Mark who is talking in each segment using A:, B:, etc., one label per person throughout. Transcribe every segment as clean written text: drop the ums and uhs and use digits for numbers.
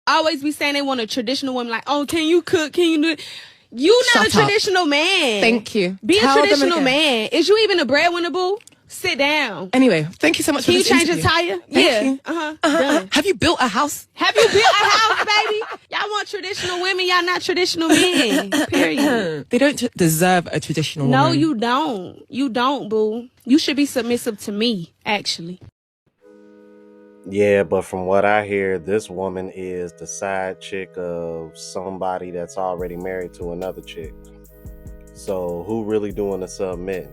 A: Always be saying they want a traditional woman, like, oh, can you cook? Can you do it? You not a traditional man.
B: Thank you.
A: Be a traditional man. Is you even a breadwinner, boo? Sit down.
B: Anyway, thank you so much for this
A: interview.
B: interview.
A: Can you change your tire? Done.
B: Have you built a house?
A: Have you built a house, baby? Y'all want traditional women. Y'all not traditional men. Period.
B: They don't deserve a traditional woman.
A: No, you don't. You don't, boo. You should be submissive to me, actually.
C: Yeah, but from what I hear, this woman is the side chick of somebody that's already married to another chick. So who really doing the submitting?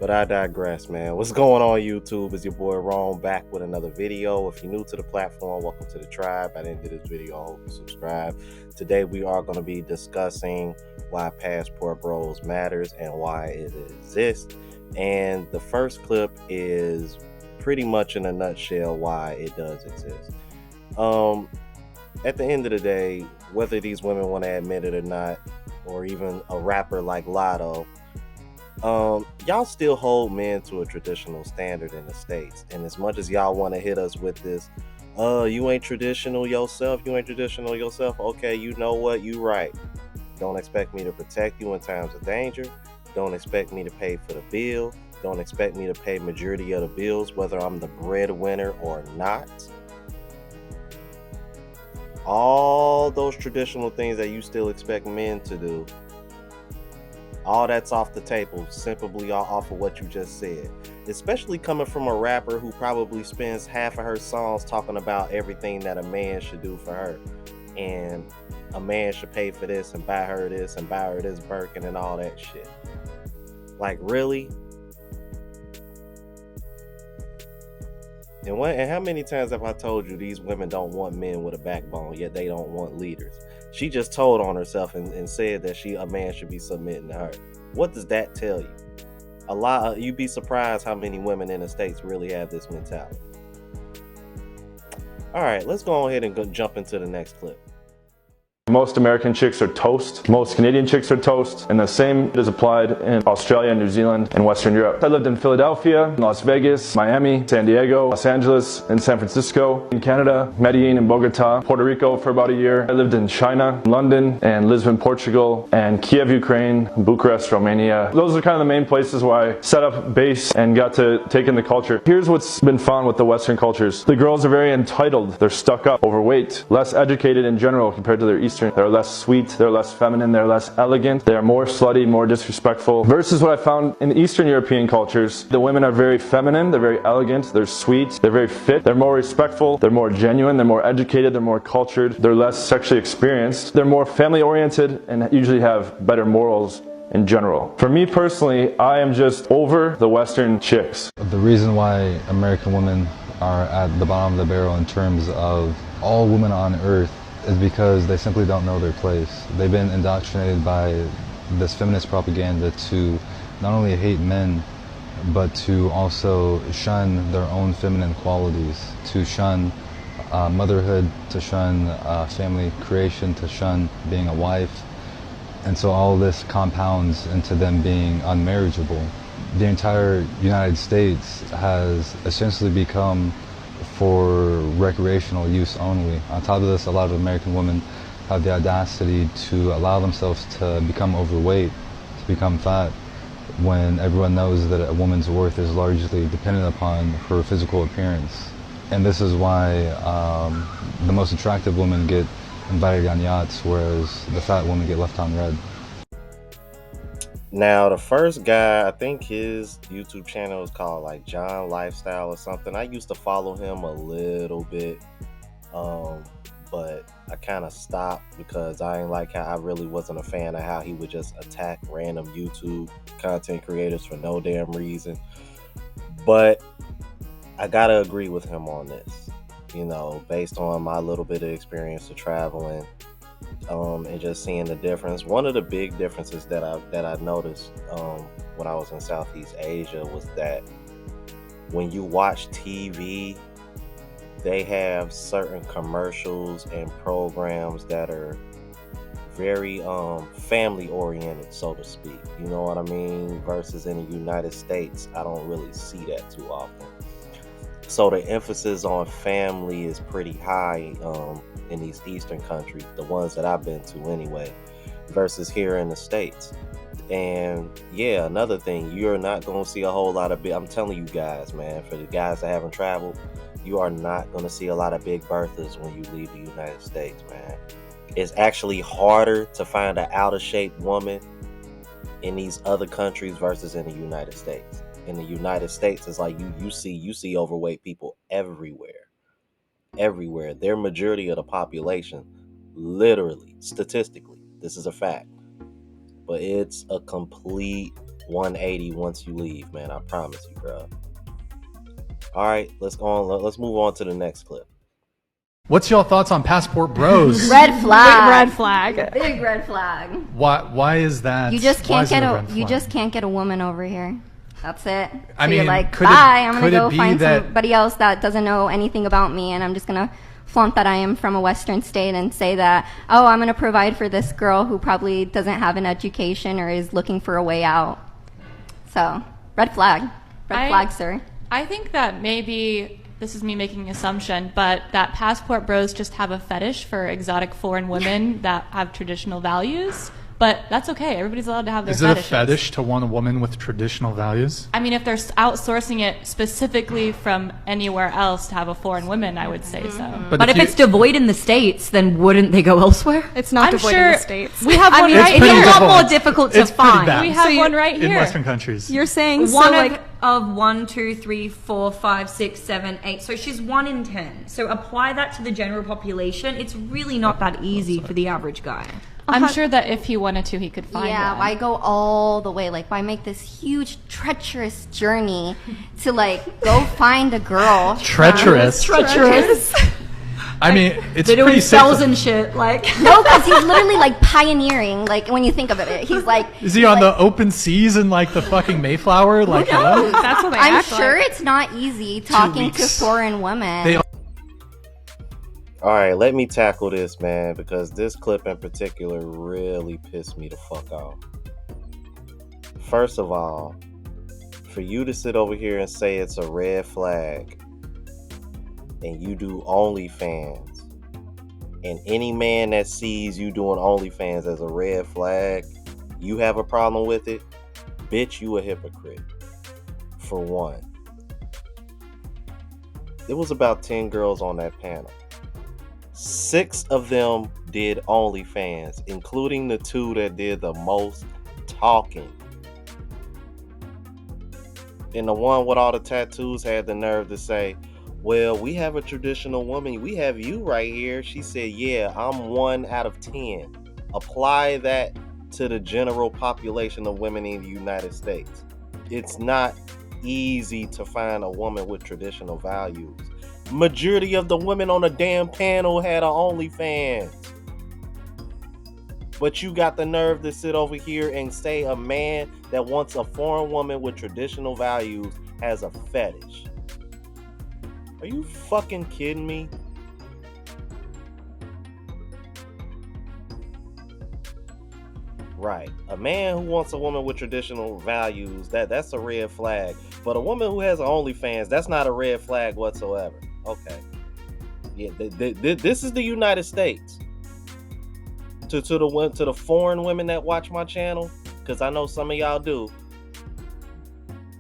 C: But I digress, man. What's going on, YouTube? It's your boy Ron back with another video. If you're new to the platform, welcome to the tribe. I didn't do this video. I hope you subscribe. Today we are going to be discussing why Passport Bros matters and why it exists. And the first clip is pretty much in a nutshell why it does exist. At the end of the day, whether these women want to admit it or not, or even a rapper like Lotto, y'all still hold men to a traditional standard in the States. And as much as y'all want to hit us with this, you ain't traditional yourself, okay, you know what, you right. Don't expect me to protect you in times of danger. Don't expect me to pay for the bill. Don't expect me to pay majority of the bills, whether I'm the breadwinner or not. All those traditional things that you still expect men to do, all that's off the table, simply off of what you just said. Especially coming from a rapper who probably spends half of her songs talking about everything that a man should do for her. And a man should pay for this and buy her this and buy her this Birkin and all that shit. Like, really? And how many times have I told you these women don't want men with a backbone, yet they don't want leaders? She just told on herself and said that a man should be submitting to her. What does that tell you? You'd be surprised how many women in the States really have this mentality. All right, let's go ahead and jump into the next clip.
D: Most American chicks are toast. Most Canadian chicks are toast. And the same is applied in Australia, New Zealand, and Western Europe. I lived in Philadelphia, Las Vegas, Miami, San Diego, Los Angeles, and San Francisco. In Canada, Medellin and Bogota, Puerto Rico for about a year. I lived in China, London, and Lisbon, Portugal, and Kiev, Ukraine, Bucharest, Romania. Those are kind of the main places where I set up base and got to take in the culture. Here's what's been fun with the Western cultures. The girls are very entitled. They're stuck up, overweight, less educated in general compared to their Eastern. They're less sweet, they're less feminine, they're less elegant, they're more slutty, more disrespectful. Versus what I found in Eastern European cultures, the women are very feminine, they're very elegant, they're sweet, they're very fit, they're more respectful, they're more genuine, they're more educated, they're more cultured, they're less sexually experienced, they're more family oriented, and usually have better morals in general. For me personally, I am just over the Western chicks.
E: The reason why American women are at the bottom of the barrel in terms of all women on earth is because they simply don't know their place. They've been indoctrinated by this feminist propaganda to not only hate men, but to also shun their own feminine qualities, to shun motherhood, to shun family creation, to shun being a wife. And so all this compounds into them being unmarriageable. The entire United States has essentially become for recreational use only. On top of this, a lot of American women have the audacity to allow themselves to become overweight, to become fat, when everyone knows that a woman's worth is largely dependent upon her physical appearance. And this is why the most attractive women get invited on yachts, whereas the fat women get left on red.
C: Now, the first guy, I think his YouTube channel is called like John Lifestyle or something. I used to follow him a little bit, but I kind of stopped because I ain't like how I really wasn't a fan of how he would just attack random YouTube content creators for no damn reason. But I gotta agree with him on this, you know, based on my little bit of experience of traveling. And just seeing the difference. One of the big differences that I noticed when I was in Southeast Asia was that when you watch TV, they have certain commercials and programs that are very family oriented, so to speak. You know what I mean? Versus in the United States, I don't really see that too often. So the emphasis on family is pretty high in these Eastern countries, the ones that I've been to anyway, versus here in the States. And yeah, another thing, you're not going to see a whole lot of I'm telling you guys, man, for the guys that haven't traveled, you are not going to see a lot of big berthas when you leave the United States, man. It's actually harder to find an out of shape woman in these other countries versus in the United States. In the United States, it's like you see overweight people everywhere. Their majority of the population, literally, statistically, this is a fact. But it's a complete 180 once you leave, man. I promise you, bro. All right, let's go on. Let's move on to the next clip.
F: What's y'all thoughts on passport bros?
G: Red flag.
A: Big red flag.
G: Big red flag.
F: Why is that?
G: You just
F: why
G: can't
F: is it
G: get
F: a
G: a
F: red
G: you
F: flag?
G: just can't get a woman over here. That's it. So
F: I mean,
G: you're like,
F: could
G: bye,
F: it-
G: I'm
F: could
G: gonna
F: it
G: go
F: be
G: find
F: that-
G: somebody else that doesn't know anything about me, and I'm just gonna flaunt that I am from a Western state and say that, oh, I'm gonna provide for this girl who probably doesn't have an education or is looking for a way out. So, red flag. Red flag, sir.
H: I think that maybe, this is me making an assumption, but that passport bros just have a fetish for exotic foreign women that have traditional values. But that's okay. Everybody's allowed to have their
F: Is it a
H: fetishes.
F: fetish to want a woman with traditional values?
H: I mean, if they're outsourcing it specifically from anywhere else to have a foreign woman, I would say so.
I: But if it's devoid in the States, then wouldn't they go elsewhere?
A: It's not
H: I'm
A: devoid
H: sure
A: in the States.
H: we have
I: I
H: one
I: mean,
H: right
I: it's
F: pretty
I: a
H: here.
I: lot
F: difficult.
I: more difficult to
F: It's pretty
I: find.
F: bad.
H: We have one right
F: In
H: here.
F: Western countries.
A: You're saying
I: One
A: so like
I: of 1, 2, 3, 4, 5, 6, 7, 8. So she's 1 in 10. So apply that to the general population. It's really not that easy for the average guy.
H: I'm sure that if he wanted to, he could find
G: Yeah,
H: one.
G: why go all the way? Like, why make this huge, treacherous journey to, like, go find a girl?
F: Treacherous.
I: Treacherous.
F: I mean, it's
I: They're doing
F: pretty
I: spells
F: safe.
I: and shit. Like,
G: No, because he's literally, like, pioneering, like, when you think of it. He's, like...
F: Is he on the open seas in like the fucking Mayflower? Like, hello?
A: that's what they
G: I'm
A: act
G: sure
A: like.
G: it's not easy talking to
F: weeks.
G: foreign women.
F: They-
C: All right, let me tackle this, man, because this clip in particular really pissed me the fuck off. First of all, for you to sit over here and say it's a red flag and you do OnlyFans, and any man that sees you doing OnlyFans as a red flag, you have a problem with it, bitch, you a hypocrite. For one. There was about 10 girls on that panel. 6 of them did OnlyFans, including the 2 that did the most talking. And the one with all the tattoos had the nerve to say, well, we have a traditional woman. We have you right here. She said, yeah, I'm 1 out of 10. Apply that to the general population of women in the United States. It's not easy to find a woman with traditional values. Majority of the women on the damn panel had an OnlyFans. But you got the nerve to sit over here and say a man that wants a foreign woman with traditional values has a fetish. Are you fucking kidding me? Right. A man who wants a woman with traditional values, that's a red flag. But a woman who has an OnlyFans, that's not a red flag whatsoever. Okay. Yeah, this is the United States. To the foreign women that watch my channel, because I know some of y'all do.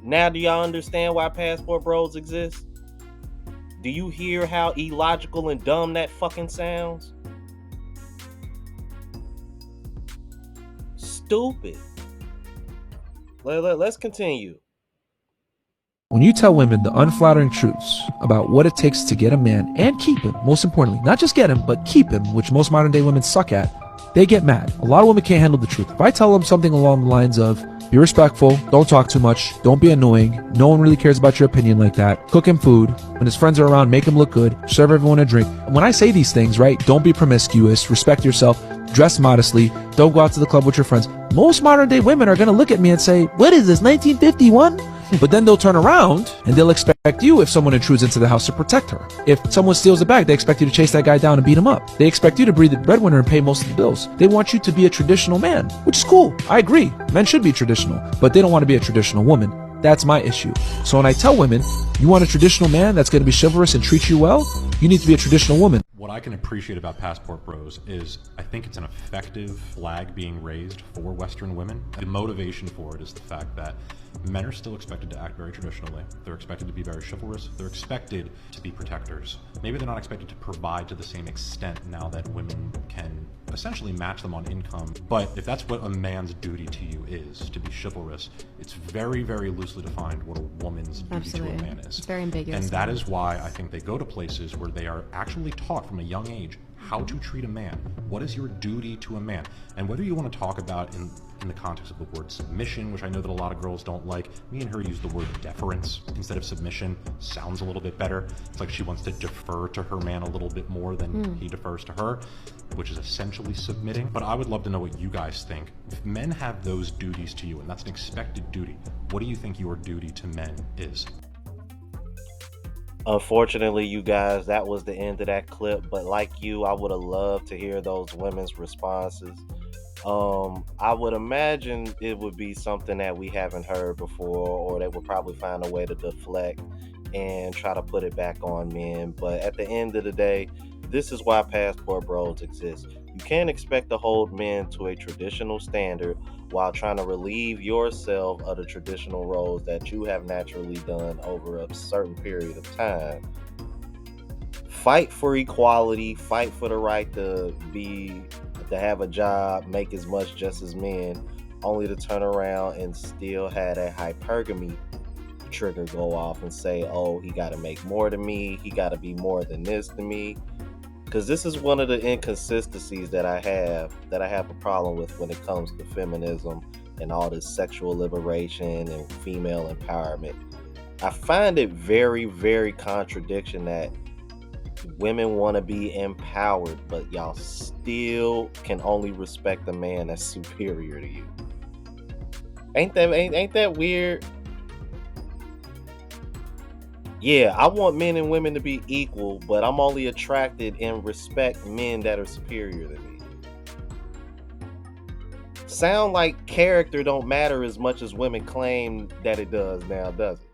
C: Now do y'all understand why passport bros exist? Do you hear how illogical and dumb that fucking sounds? Stupid. Let's continue.
J: When you tell women the unflattering truths about what it takes to get a man and keep him, most importantly, not just get him, but keep him, which most modern day women suck at, they get mad. A lot of women can't handle the truth. If I tell them something along the lines of, be respectful, don't talk too much, don't be annoying, no one really cares about your opinion like that, cook him food, when his friends are around, make him look good, serve everyone a drink. When I say these things, right, don't be promiscuous, respect yourself, dress modestly, don't go out to the club with your friends, most modern day women are going to look at me and say, what is this, 1951? But then they'll turn around and they'll expect you, if someone intrudes into the house, to protect her. If someone steals a bag, they expect you to chase that guy down and beat him up. They expect you to be the breadwinner and pay most of the bills. They want you to be a traditional man, which is cool. I agree. Men should be traditional, but they don't want to be a traditional woman. That's my issue. So when I tell women, you want a traditional man that's going to be chivalrous and treat you well, you need to be a traditional woman.
K: What I can appreciate about Passport Bros is I think it's an effective flag being raised for Western women. The motivation for it is the fact that men are still expected to act very traditionally. They're expected to be very chivalrous. They're expected to be protectors. Maybe they're not expected to provide to the same extent now that women can essentially match them on income. But if that's what a man's duty to you is, to be chivalrous, it's very, very loosely defined what a woman's duty to a man is.
L: It's very ambiguous.
K: And that is why I think they go to places where they are actually taught from a young age how to treat a man. What is your duty to a man? And whether you want to talk about in the context of the word submission, which I know that a lot of girls don't like, me and her use the word deference instead of submission. Sounds a little bit better. It's like she wants to defer to her man a little bit more than he defers to her, which is essentially submitting. But I would love to know what you guys think. If men have those duties to you, and that's an expected duty, what do you think your duty to men is?
C: Unfortunately, you guys, that was the end of that clip. But like you, I would have loved to hear those women's responses. I would imagine it would be something that we haven't heard before, or they would probably find a way to deflect and try to put it back on men. But at the end of the day, this is why Passport Bros exist. You can't expect to hold men to a traditional standard while trying to relieve yourself of the traditional roles that you have naturally done over a certain period of time. Fight for equality, fight for the right to have a job, make as much just as men, only to turn around and still have that hypergamy trigger go off and say, oh, he got to make more than me, he got to be more than this to me. Because this is one of the inconsistencies that I have a problem with when it comes to feminism and all this sexual liberation and female empowerment. I find it very, very contradiction that women want to be empowered, but y'all still can only respect a man that's superior to you. Ain't that weird? Yeah, I want men and women to be equal, but I'm only attracted and respect men that are superior to me. Sound like character don't matter as much as women claim that it does now, does it?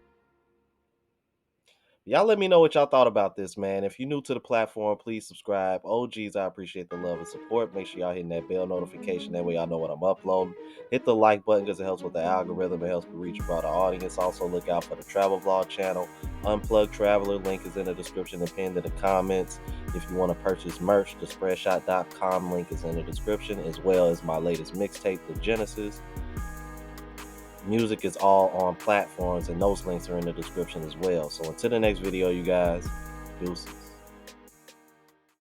C: Y'all let me know what y'all thought about this, man. If you're new to the platform, please subscribe. OGs, I appreciate the love and support. Make sure y'all hitting that bell notification. That way y'all know what I'm uploading. Hit the like button because it helps with the algorithm. It helps to reach a broader audience. Also, look out for the travel vlog channel. Unplugged Traveler. Link is in the description and pinned in the comments. If you want to purchase merch, the spreadshot.com link is in the description, as well as my latest mixtape, The Genesis. Music is all on platforms, and those links are in the description as well. So until the next video, you guys, deuces.